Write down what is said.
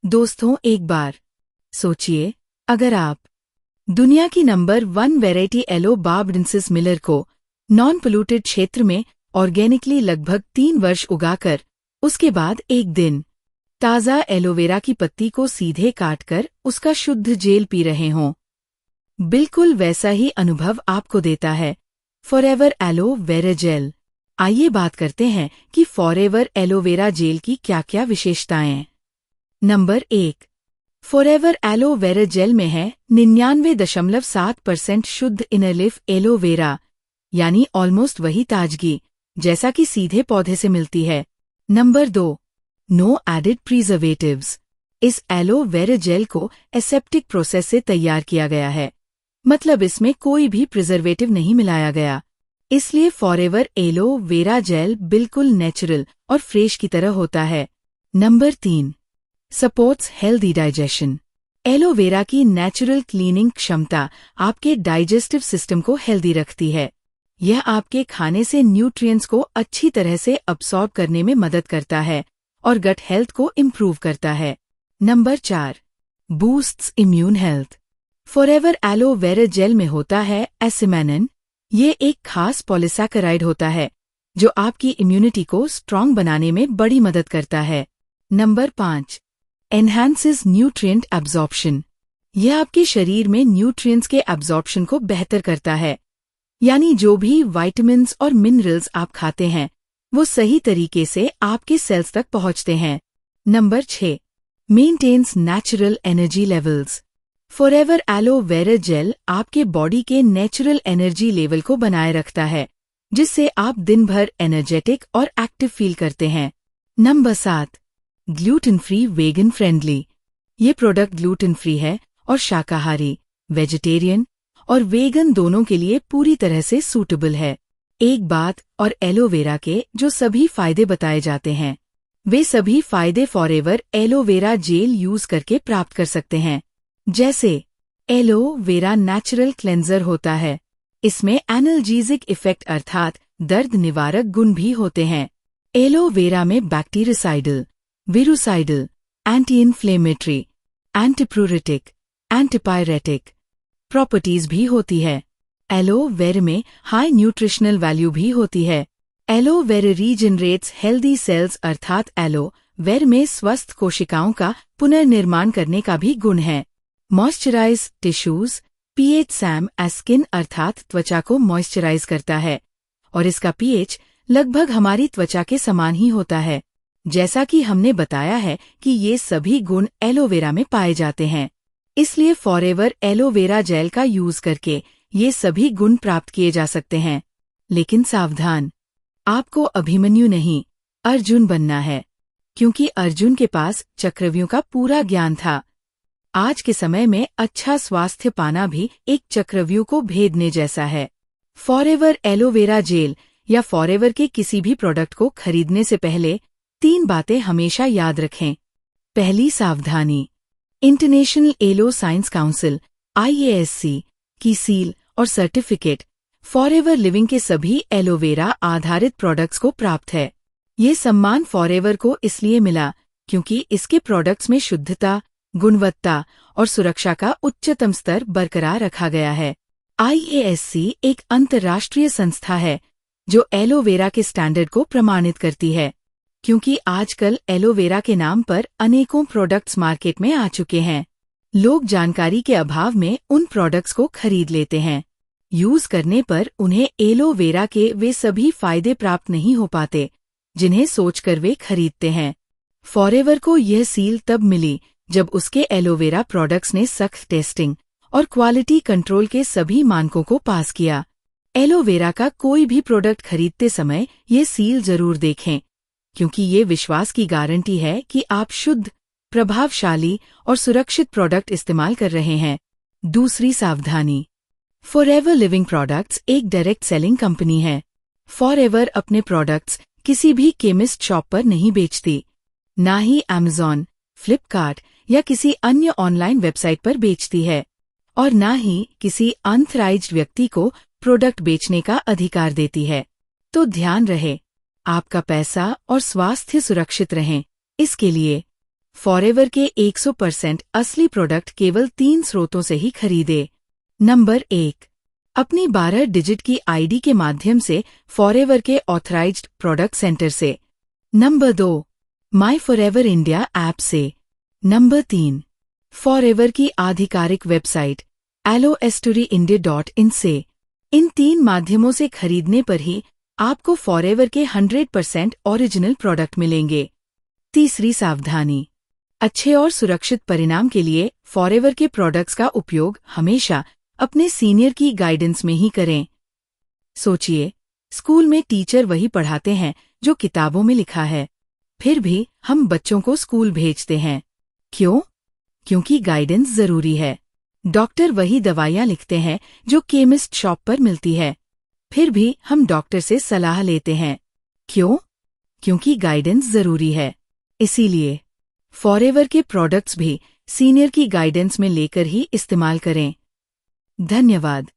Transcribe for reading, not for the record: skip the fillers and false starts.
दोस्तों, एक बार सोचिए, अगर आप दुनिया की number 1 variety yellow barbadensis Miller को नॉन पोल्यूटेड क्षेत्र में ऑर्गेनिकली लगभग 3 वर्ष उगाकर उसके बाद एक दिन ताज़ा एलोवेरा की पत्ती को सीधे काटकर उसका शुद्ध जेल पी रहे हों, बिल्कुल वैसा ही अनुभव आपको देता है फॉरएवर एलोवेरा जेल। आइए बात करते हैं कि फॉरएवर एलोवेरा जेल की क्या क्या विशेषताएं हैं। नंबर 1, फॉरएवर एलोवेरा जेल में है 99.7% शुद्ध इनरलीफ एलोवेरा, यानी ऑलमोस्ट वही ताजगी जैसा कि सीधे पौधे से मिलती है। Number 2, no added preservatives. इस एलोवेरा जेल को एसेप्टिक प्रोसेस से तैयार किया गया है, मतलब इसमें कोई भी प्रिजर्वेटिव नहीं मिलाया गया, इसलिए फॉरएवर एलोवेरा जेल बिल्कुल नेचुरल और फ्रेश की तरह होता है। Number 3, supports healthy digestion. Aloe vera की नेचुरल क्लीनिंग क्षमता आपके डाइजेस्टिव सिस्टम को हेल्दी रखती है। यह आपके खाने से न्यूट्रिएंट्स को अच्छी तरह से अब्सॉर्ब करने में मदद करता है और गट हेल्थ को इम्प्रूव करता है। Number 4, boosts immune health. Forever aloe vera jail में होता है एसिमेनिन। ये एक खास पॉलीसैकेराइड होता है जो आपकी इम्यूनिटी को स्ट्रॉन्ग बनाने में बड़ी मदद करता है। Number 5, enhances nutrient absorption. यह आपके शरीर में न्यूट्रिएंट्स के एब्जॉर्प्शन को बेहतर करता है, यानी जो भी विटामिन्स और मिनरल्स आप खाते हैं वो सही तरीके से आपके सेल्स तक पहुंचते हैं। Number 6, maintains natural energy levels. Forever aloe vera gel आपके बॉडी के नेचुरल एनर्जी लेवल को बनाए रखता है, जिससे आप दिन भर एनर्जेटिक और एक्टिव फील करते हैं। Number 7, gluten free vegan friendly. ये प्रोडक्ट ग्लूटेन फ्री है और शाकाहारी, वेजिटेरियन और वेगन दोनों के लिए पूरी तरह से सूटेबल है। एक बात और एलोवेरा के जो सभी फायदे बताए जाते हैं वे सभी फायदे फॉरएवर एलोवेरा जेल यूज करके प्राप्त कर सकते हैं। जैसे एलोवेरा नेचुरल क्लेंजर होता है, इसमें एनाल्जेसिक इफेक्ट अर्थात दर्द निवारक गुण भी होते हैं। एलोवेरा में bactericidal, virucidal, anti inflammatory, antipruritic, antipyretic properties भी होती है। एलोवेरा में हाई न्यूट्रिशनल वैल्यू भी होती है। एलोवेरा रीजनरेट्स हेल्दी सेल्स अर्थात एलोवेरा में स्वस्थ कोशिकाओं का पुनर्निर्माण करने का भी गुण है। Moisturize tissues, PH same skin अर्थात त्वचा को मॉइस्चराइज करता है और इसका पीएच लगभग हमारी त्वचा के समान ही होता है। जैसा कि हमने बताया है कि ये सभी गुण एलोवेरा में पाए जाते हैं, इसलिए फॉरएवर एलोवेरा जेल का यूज करके ये सभी गुण प्राप्त किए जा सकते हैं। लेकिन सावधान, आपको अभिमन्यु नहीं अर्जुन बनना है, क्योंकि अर्जुन के पास चक्रव्यूह का पूरा ज्ञान था। आज के समय में अच्छा स्वास्थ्य पाना भी एक चक्रव्यूह को भेदने जैसा है। फॉरएवर एलोवेरा जेल या फॉरएवर के किसी भी प्रोडक्ट को खरीदने से पहले 3 बातें हमेशा याद रखें। पहली सावधानी, international aloe science council IASC की सील और सर्टिफिकेट फॉरएवर लिविंग के सभी एलोवेरा आधारित प्रोडक्ट्स को प्राप्त है। ये सम्मान फॉरएवर को इसलिए मिला क्योंकि इसके प्रोडक्ट्स में शुद्धता, गुणवत्ता और सुरक्षा का उच्चतम स्तर बरकरार रखा गया है। IASC एक अंतर्राष्ट्रीय संस्था है जो एलोवेरा के स्टैंडर्ड को प्रमाणित करती है, क्योंकि आजकल एलोवेरा के नाम पर अनेकों प्रोडक्ट्स मार्केट में आ चुके हैं। लोग जानकारी के अभाव में उन प्रोडक्ट्स को खरीद लेते हैं। यूज करने पर उन्हें एलोवेरा के वे सभी फायदे प्राप्त नहीं हो पाते जिन्हें सोचकर वे खरीदते हैं। फॉरएवर को यह सील तब मिली जब उसके एलोवेरा प्रोडक्ट्स ने सख्त टेस्टिंग और क्वालिटी कंट्रोल के सभी मानकों को पास किया। एलोवेरा का कोई भी प्रोडक्ट खरीदते समय ये सील जरूर देखें, क्योंकि ये विश्वास की गारंटी है कि आप शुद्ध, प्रभावशाली और सुरक्षित प्रोडक्ट इस्तेमाल कर रहे हैं। दूसरी सावधानी, फॉरएवर लिविंग प्रोडक्ट्स एक डायरेक्ट सेलिंग कंपनी है। फॉरएवर अपने प्रोडक्ट्स किसी भी केमिस्ट शॉप पर नहीं बेचती, ना ही Amazon, फ्लिपकार्ट या किसी अन्य ऑनलाइन वेबसाइट पर बेचती है, और ना ही किसी अनथराइज्ड व्यक्ति को प्रोडक्ट बेचने का अधिकार देती है। तो ध्यान रहे, आपका पैसा और स्वास्थ्य सुरक्षित रहें। इसके लिए फॉरएवर के 100% असली प्रोडक्ट केवल 3 स्रोतों से ही खरीदे। नंबर 1, अपनी 12 डिजिट की आईडी के माध्यम से फॉरएवर के ऑथराइज्ड प्रोडक्ट सेंटर से। नंबर 2, माई फॉरएवर इंडिया ऐप से। नंबर 3, फॉरएवर की आधिकारिक वेबसाइट allostoryindia.in से। इन 3 माध्यमों से खरीदने पर ही आपको फॉरएवर के 100% ओरिजिनल प्रोडक्ट मिलेंगे। तीसरी सावधानी, अच्छे और सुरक्षित परिणाम के लिए फॉरएवर के प्रोडक्ट्स का उपयोग हमेशा अपने सीनियर की गाइडेंस में ही करें। सोचिए, स्कूल में टीचर वही पढ़ाते हैं जो किताबों में लिखा है, फिर भी हम बच्चों को स्कूल भेजते हैं। क्यों? क्योंकि गाइडेंस जरूरी है। डॉक्टर वही दवाइयाँ लिखते हैं जो केमिस्ट शॉप पर मिलती है, फिर भी हम डॉक्टर से सलाह लेते हैं। क्यों? क्योंकि गाइडेंस जरूरी है। इसीलिए फॉरएवर के प्रोडक्ट्स भी सीनियर की गाइडेंस में लेकर ही इस्तेमाल करें। धन्यवाद।